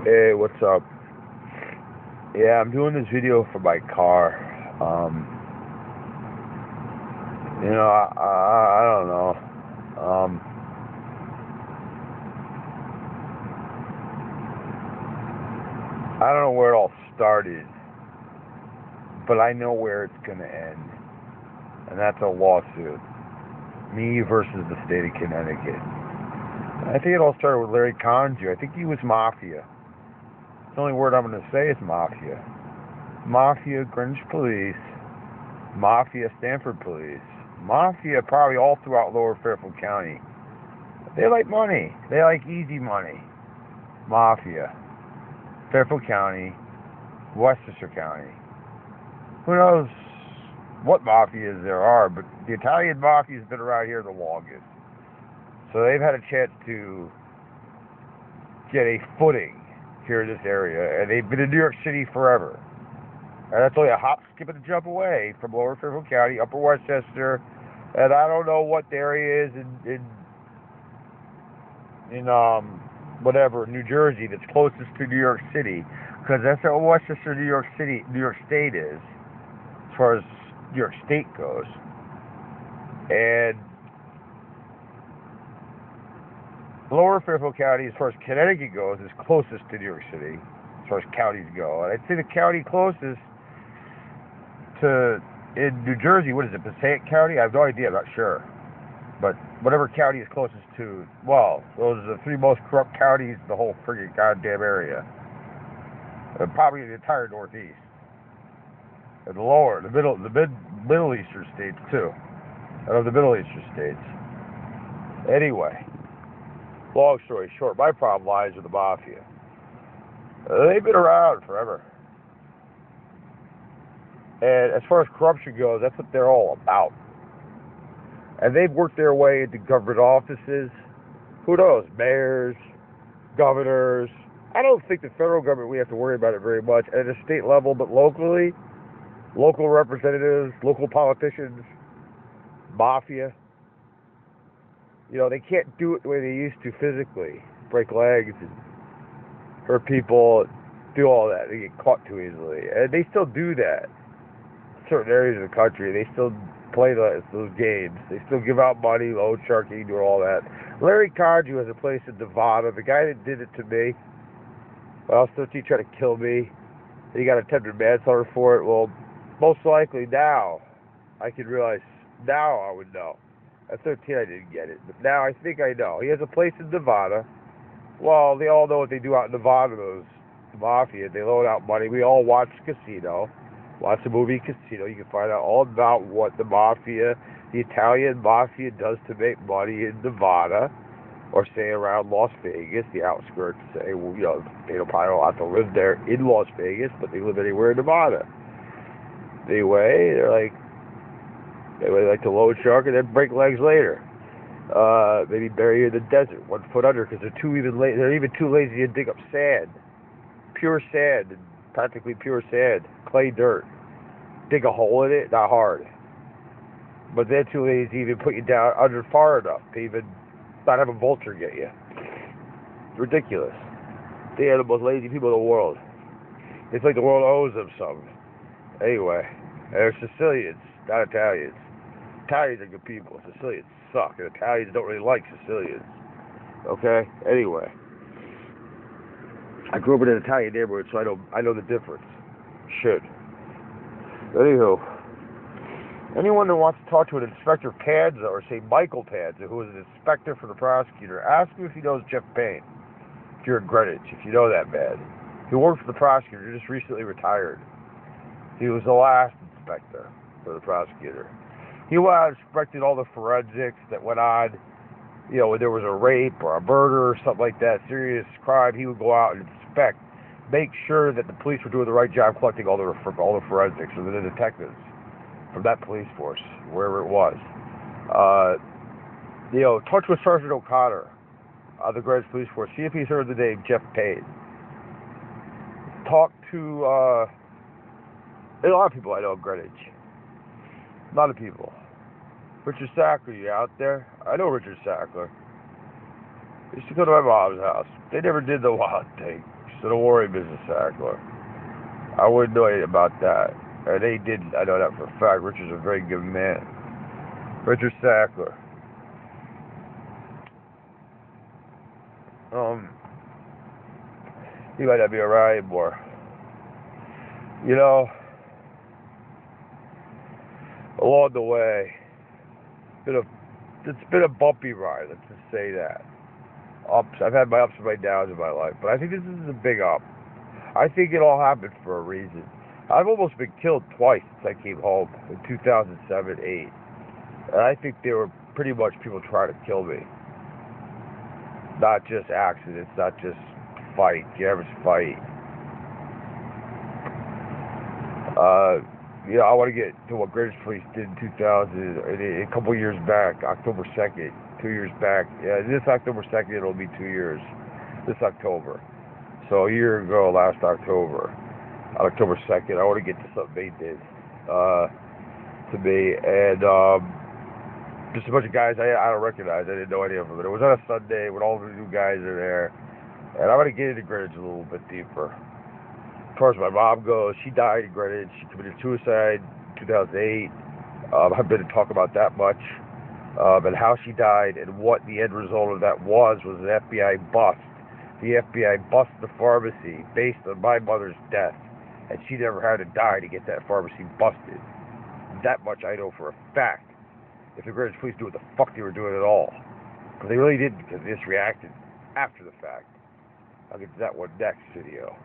Hey, what's up? Yeah, I'm doing this video for my car. I don't know. Um, I don't know where it all started, but I know where it's gonna end, and that's a lawsuit. Me versus the state of Connecticut. I think it all started with Larry Conju. I think he was mafia. The only word I'm gonna say is mafia. Mafia, Greenwich Police. Mafia, Stanford Police. Mafia, probably all throughout Lower Fairfield County. They like money. They like easy money. Mafia. Fairfield County, Westchester County. Who knows what mafias there are, but the Italian mafia's been around here the longest. So they've had a chance to get a footing here in this area, and they've been in New York City forever. And that's only a hop, skip, and a jump away from Lower Fairfield County, Upper Westchester, and I don't know what the area is in whatever, New Jersey, that's closest to New York City, because that's how Westchester, New York State is, as far as New York State goes. And Lower Fairfield County, as far as Connecticut goes, is closest to New York City, as far as counties go. And I'd say the county closest to, in New Jersey, what is it, Passaic County? I have no idea, I'm not sure. But whatever county is closest to, well, those are the three most corrupt counties in the whole friggin' goddamn area. Probably the entire Northeast. And the Middle Eastern states, too. Of the Middle Eastern states. Anyway, long story short, my problem lies with the mafia. They've been around forever. And as far as corruption goes, that's what they're all about. And they've worked their way into government offices. Who knows? Mayors, governors. I don't think the federal government, we have to worry about it very much at a state level, but locally, local representatives, local politicians, mafia. You know, they can't do it the way they used to physically. Break legs and hurt people, do all that. They get caught too easily. And they still do that. Certain areas of the country, they still play those games. They still give out money, loan sharking, do all that. Larry Conju has a place in Nevada. The guy that did it to me, when I was 13, tried to kill me. He got attempted manslaughter for it. Well, most likely now, I can realize, now I would know. At 13, I didn't get it. But now I think I know. He has a place in Nevada. Well, they all know what they do out in Nevada, those mafia. They loan out money. We all watch Casino. Watch the movie Casino. You can find out all about what the mafia, the Italian mafia, does to make money in Nevada, or say around Las Vegas, the outskirts. Say, well, you know, they don't probably don't have to live there in Las Vegas, but they live anywhere in Nevada. Anyway, they like to loan shark and then break legs later. Maybe bury you in the desert, 1 foot under, because they're even too lazy to dig up sand, pure sand, practically pure sand, clay dirt. Dig a hole in it, not hard. But they're too lazy to even put you down under far enough to even not have a vulture get you. It's ridiculous. They are the most lazy people in the world. It's like the world owes them something. Anyway, they're Sicilians, not Italians. Italians are good people. Sicilians suck, and Italians don't really like Sicilians. Okay? Anyway, I grew up in an Italian neighborhood, so I know the difference. Should. Anywho, anyone that wants to talk to an Inspector Panza, or say Michael Panza, who is an inspector for the prosecutor, ask him if he knows Jeff Payne. If you're in Greenwich, if you know that man. He worked for the prosecutor, just recently retired. He was the last inspector for the prosecutor. He went out and inspected all the forensics that went on, you know, when there was a rape or a murder or something like that, serious crime. He would go out and inspect, make sure that the police were doing the right job collecting all the forensics, or the detectives from that police force, wherever it was. You know, talk to Sergeant O'Connor of the Greenwich Police Force. See if he's heard the name Jeff Payne. Talk to a lot of people I know in Greenwich. A lot of people. Richard Sackler, you out there? I know Richard Sackler. I used to go to my mom's house. They never did the wild things. So don't worry, Mrs. Sackler. I wouldn't know anything about that. And they didn't. I know that for a fact. Richard's a very good man. Richard Sackler. He might not be around anymore. You know, along the way, it's been a bumpy ride, let's just say that. Ups, I've had my ups and my downs in my life, but I think this is a big up. I think it all happened for a reason. I've almost been killed twice since I came home in 2007, 8. And I think they were pretty much people trying to kill me. Not just accidents, not just fight, Jervis fight. I want to get to what Greenwich Police did in 2000, a couple years back, October 2nd, 2 years back. Yeah, this October 2nd, it'll be 2 years. This October. So a year ago, last October, on October 2nd, I want to get to something they did to me. And just a bunch of guys I don't recognize. I didn't know any of them. But it was on a Sunday when all the new guys are there. And I want to get into Greenwich a little bit deeper. As far as my mom goes, she died in Greenwich. She committed suicide in 2008. I've been to talk about that much. And how she died and what the end result of that was an FBI bust. The FBI busted the pharmacy based on my mother's death. And she never had to die to get that pharmacy busted. That much I know for a fact. If the Greenwich Police knew what the fuck they were doing at all. But they really didn't, because they just reacted after the fact. I'll get to that one next video.